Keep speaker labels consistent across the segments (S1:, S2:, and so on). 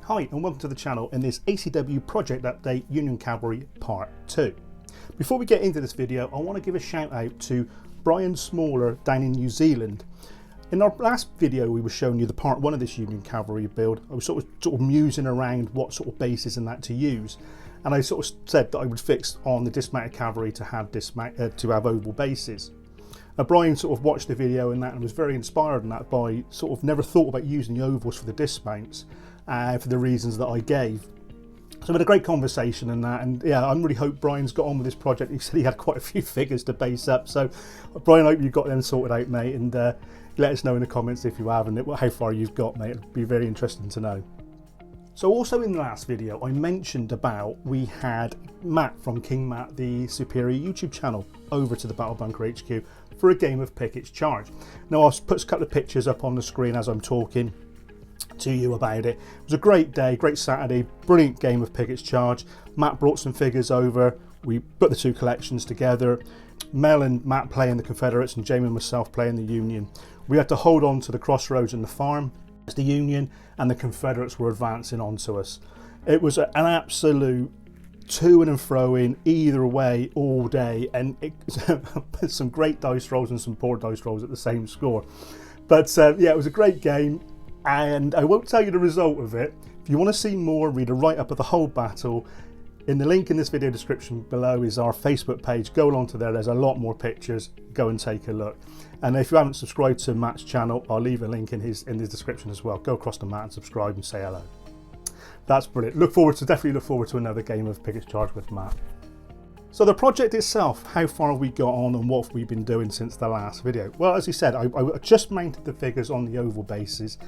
S1: Hi and welcome to the channel in this ACW Project Update Union Cavalry Part 2. Before we get into this video, I want to give a shout out to Brian Smaller down in New Zealand. In our last video we were showing you the Part 1 of this Union Cavalry build. I was sort of musing around what sort of bases and that to use, and I sort of said that I would fix on the dismounted cavalry to have oval bases. Brian sort of watched the video and was very inspired in that by sort of never thought about using the ovals for the dismounts. For the reasons that I gave. So we had a great conversation and that, and yeah, I really hope Brian's got on with this project. He said he had quite a few figures to base up, so Brian, I hope you've got them sorted out, mate, and let us know in the comments if you have and how far you've got, mate. It'd be very interesting to know. So also in the last video I mentioned about we had Matt from KingMATTtheSuperior YouTube Channel over to the Battle Bunker HQ for a game of Pickett's Charge. Now I'll put a couple of pictures up on the screen as I'm talking to you about it. It was a great day, great Saturday, brilliant game of Pickett's Charge. Matt brought some figures over, we put the two collections together. Mel and Matt playing the Confederates and Jamie and myself playing the Union. We had to hold on to the crossroads and the farm as the Union and the Confederates were advancing onto us. It was an absolute to and fro in either way all day, and some great dice rolls and some poor dice rolls at the same score. But yeah, it was a great game. And I won't tell you the result of it. If you want to see more, read a write-up of the whole battle. In the link in this video description below is our Facebook page. Go along to there, there's a lot more pictures. Go and take a look. And if you haven't subscribed to Matt's channel, I'll leave a link in his description as well. Go across to Matt and subscribe and say hello. That's brilliant. Definitely look forward to another game of Pickett's Charge with Matt. So the project itself, how far have we got on and what have we been doing since the last video? Well, as he said, I just mounted the figures on the oval bases,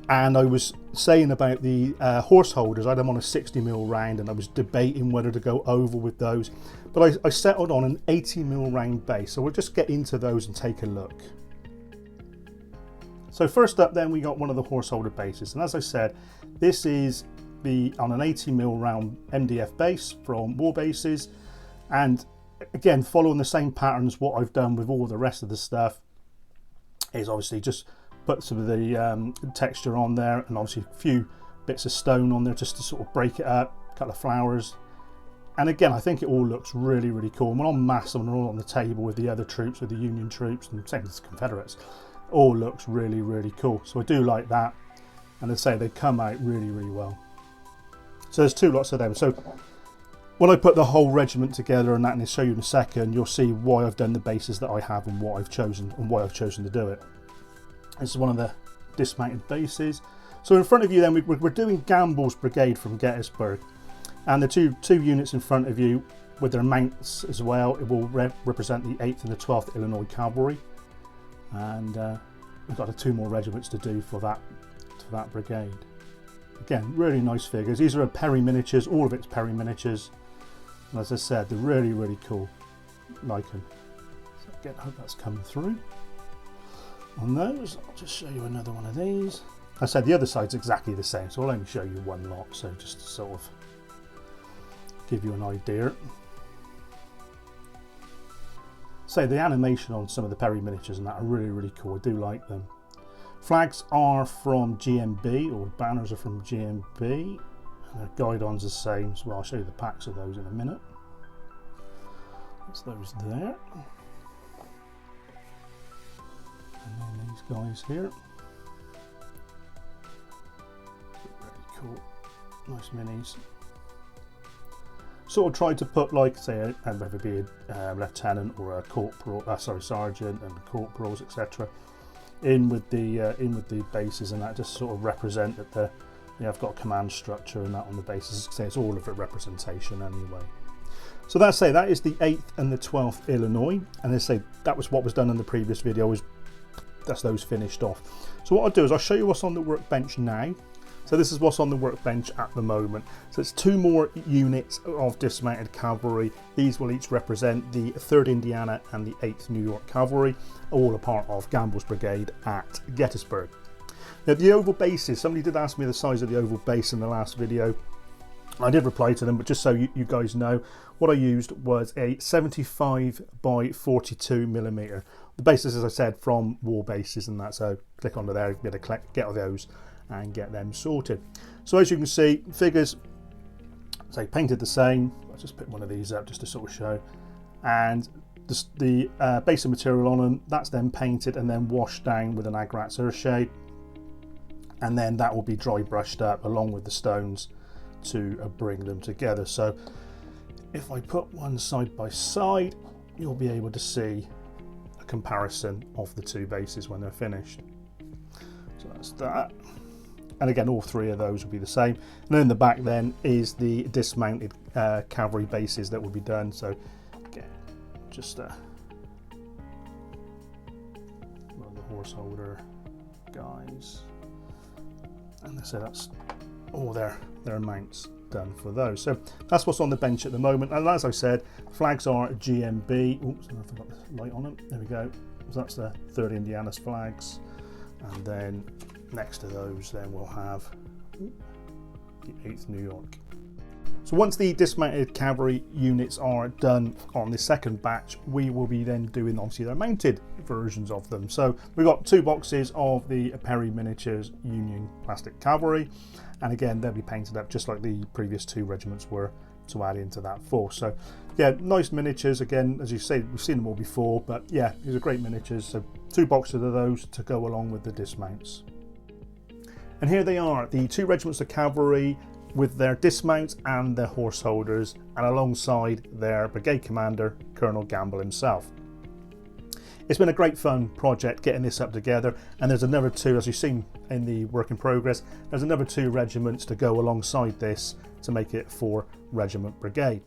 S1: and I was saying about the horse holders. I had them on a 60mm round and I was debating whether to go oval with those, but I settled on an 80mm round base. So we'll just get into those and take a look. So first up then we got one of the horse holder bases, and as I said, this is on an 80mm round MDF base from War Bases. And again, following the same pattern as what I've done with all the rest of the stuff, is obviously just put some of the texture on there, and obviously a few bits of stone on there just to sort of break it up, a couple of flowers. And again, I think it all looks really, really cool. And when I'm massing them all on the table with the other troops, with the Union troops, and same as the Confederates, all looks really, really cool. So I do like that. And as I say, they come out really, really well. So there's two lots of them. So when I put the whole regiment together and that, and I'll show you in a second, you'll see why I've done the bases that I have and what I've chosen and why I've chosen to do it. This is one of the dismounted bases. So in front of you then, we're doing Gamble's Brigade from Gettysburg. And the two units in front of you with their mounts as well, it will represent the 8th and the 12th Illinois Cavalry. And we've got the two more regiments to do for that brigade. Again, really nice figures. These are Perry miniatures, all of it's Perry miniatures. And as I said, they're really, really cool. Like them. So again, I hope that's coming through. On those, I'll just show you another one of these. I said the other side's exactly the same, so I'll only show you one lot, so just to sort of give you an idea. So the animation on some of the Perry miniatures and that are really, really cool. I do like them. Flags are from GMB, or banners are from GMB. And the guidon's the same as well. I'll show you the packs of those in a minute. That's those there. And then these guys here. Very cool. Nice minis. Sort of tried to put, like, say, whether it be a lieutenant or a corporal, sergeant and corporals, etc., in with the bases, and that just sort of represent that I've got a command structure and that on the bases. Say it's all of a representation anyway. So that is the 8th and the 12th Illinois, and they say that was what was done in the previous video. That's those finished off. So what I'll do is I'll show you what's on the workbench now. So this is what's on the workbench at the moment. So it's two more units of dismounted cavalry. These will each represent the 3rd Indiana and the 8th New York Cavalry, all a part of Gamble's Brigade at Gettysburg. Now the oval bases, somebody did ask me the size of the oval base in the last video. I did reply to them, but just so you guys know, what I used was a 75 by 42mm. The bases, as I said, from War Bases and that, so click onto there, get those and get them sorted. So as you can see, figures, say, painted the same. I'll just put one of these up just to sort of show. And the basic material on them, that's then painted and then washed down with an Agratz Earthshade. And then that will be dry brushed up along with the stones to bring them together. So if I put one side by side, you'll be able to see a comparison of the two bases when they're finished. So that's that. And again, all three of those will be the same. And then in the back then is the dismounted cavalry bases that will be done. So again, just one of the horse holder guys. And so that's all their mounts done for those. So that's what's on the bench at the moment. And as I said, flags are GMB. Oops, I forgot the light on them. There we go. So that's the 3rd Indiana's flags. And then next to those, then we'll have the 8th New York. So once the dismounted cavalry units are done on the second batch, we will be then doing obviously their mounted versions of them. So we've got 2 boxes of the Perry Miniatures Union Plastic Cavalry, and again they'll be painted up just like the previous 2 regiments were to add into that force. So yeah, nice miniatures. Again, as you say, we've seen them all before, but yeah, these are great miniatures. So 2 boxes of those to go along with the dismounts. And here they are, the 2 regiments of cavalry with their dismounts and their horse holders, and alongside their brigade commander, Colonel Gamble himself. It's been a great fun project getting this up together, and there's another 2, as you've seen in the work in progress, there's another 2 regiments to go alongside this to make it 4 regiment brigade.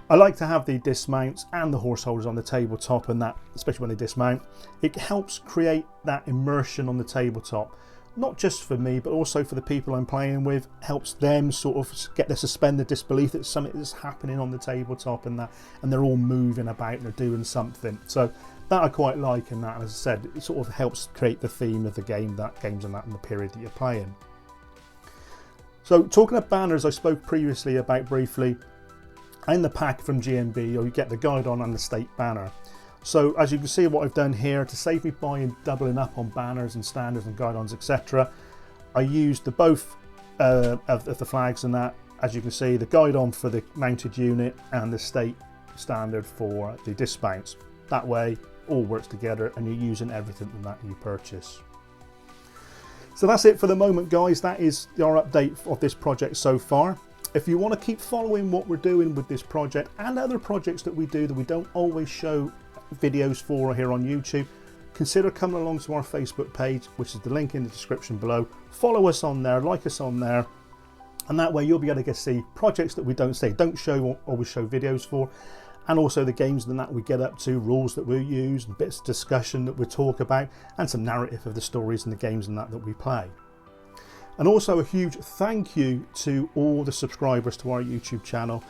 S1: I like to have the dismounts and the horse holders on the tabletop, and that, especially when they dismount, it helps create that immersion on the tabletop. Not just for me, but also for the people I'm playing with, helps them sort of get their suspended disbelief that something is happening on the tabletop and they're all moving about and they're doing something. So that I quite like, and that, as I said, it sort of helps create the theme of the game, games and that in the period that you're playing. So talking of banners, I spoke previously about briefly, in the pack from GMB, or you get the guidon and the state banner. So as you can see what I've done here, to save me buying doubling up on banners and standards and guidons, etc., I used both of the flags and that. As you can see, the guidon for the mounted unit and the state standard for the dismounts. That way all works together and you're using everything that you purchase. So that's it for the moment, guys. That is our update of this project so far. If you want to keep following what we're doing with this project and other projects that we do that we don't always show videos for here on YouTube, consider coming along to our Facebook page, which is the link in the description below. Follow us on there, like us on there, and that way you'll be able to see projects that we don't always show videos for, and also the games that we get up to, rules that we use, bits of discussion that we talk about, and some narrative of the stories and the games and that we play. And also a huge thank you to all the subscribers to our YouTube channel.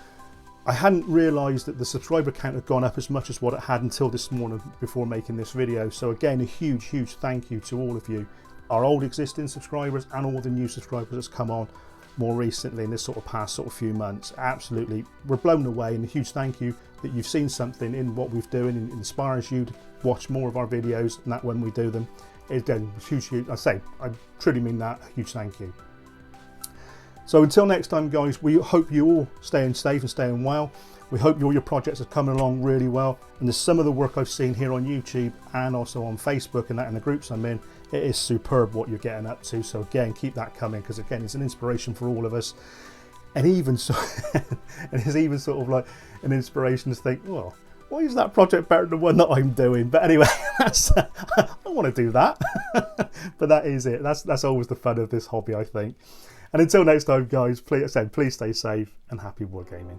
S1: I hadn't realised that the subscriber count had gone up as much as what it had until this morning before making this video. So again, a huge thank you to all of you, our old existing subscribers and all the new subscribers that's come on more recently in this sort of past few months. Absolutely, we're blown away, and a huge thank you that you've seen something in what we're doing and inspires you to watch more of our videos, and that when we do them. Again, huge, I truly mean that, a huge thank you. So until next time, guys, we hope you all staying safe and staying well. We hope all your projects are coming along really well. And there's some of the work I've seen here on YouTube and also on Facebook and that in the groups I'm in. It is superb what you're getting up to. So again, keep that coming, because again, it's an inspiration for all of us. And even so, and it's even sort of like an inspiration to think, well, why is that project better than the one that I'm doing? But anyway, I want to do that. But that is it. That's always the fun of this hobby, I think. And until next time, guys, please stay safe and happy wargaming.